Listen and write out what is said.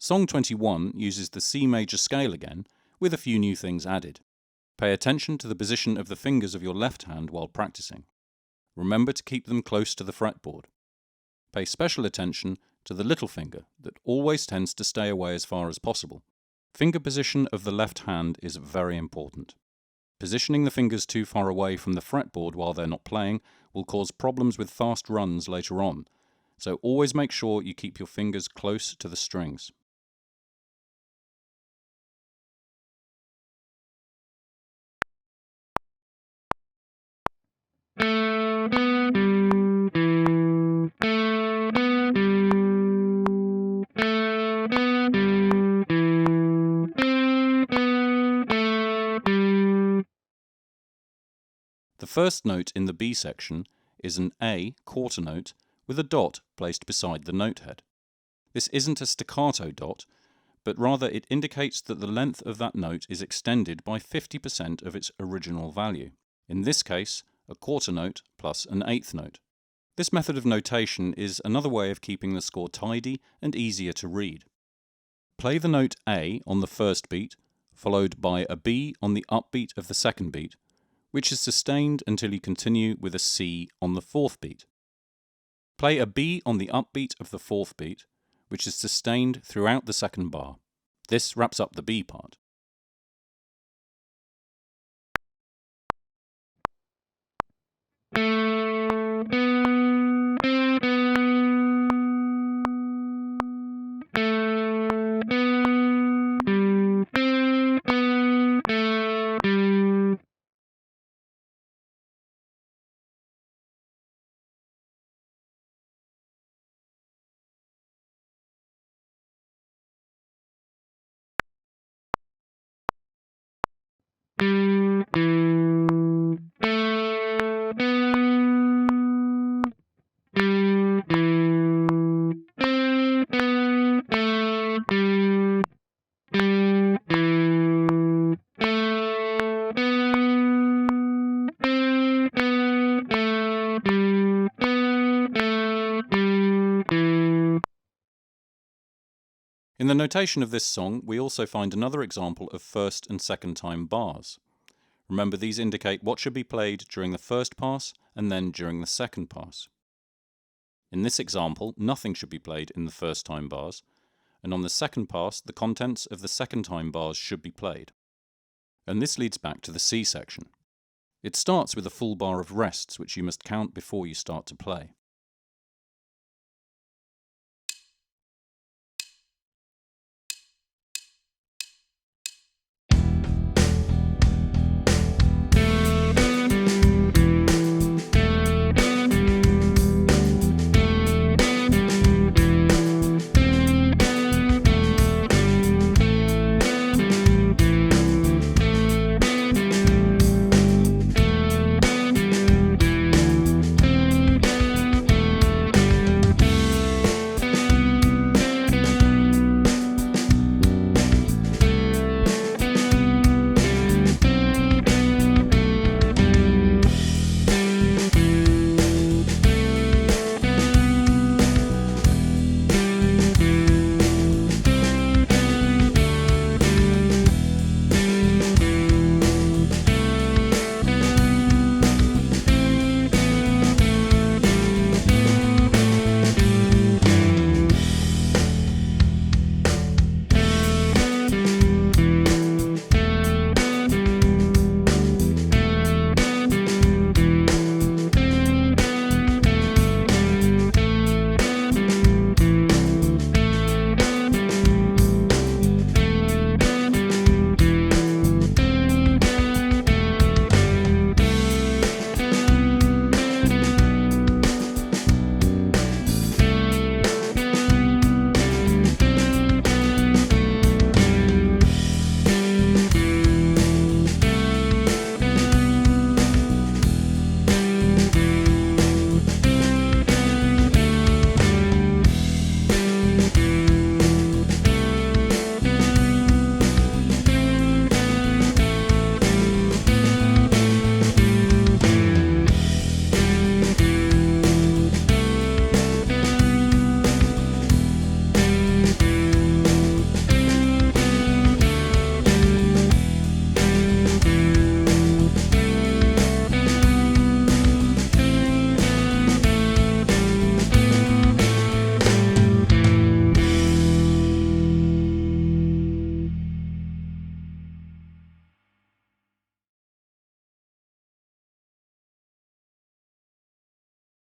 Song 21 uses the C major scale again, with a few new things added. Pay attention to the position of the fingers of your left hand while practicing. Remember to keep them close to the fretboard. Pay special attention to the little finger that always tends to stay away as far as possible. Finger position of the left hand is very important. Positioning the fingers too far away from the fretboard while they're not playing will cause problems with fast runs later on, so always make sure you keep your fingers close to the strings. The first note in the B section is an A quarter note with a dot placed beside the note head. This isn't a staccato dot, but rather it indicates that the length of that note is extended by 50% of its original value. In this case, a quarter note plus an eighth note. This method of notation is another way of keeping the score tidy and easier to read. Play the note A on the first beat, followed by a B on the upbeat of the second beat, which is sustained until you continue with a C on the fourth beat. Play a B on the upbeat of the fourth beat, which is sustained throughout the second bar. This wraps up the B part. In the notation of this song, we also find another example of first and second time bars. Remember, these indicate what should be played during the first pass and then during the second pass. In this example, nothing should be played in the first time bars, and on the second pass, the contents of the second time bars should be played. And this leads back to the C section. It starts with a full bar of rests, which you must count before you start to play.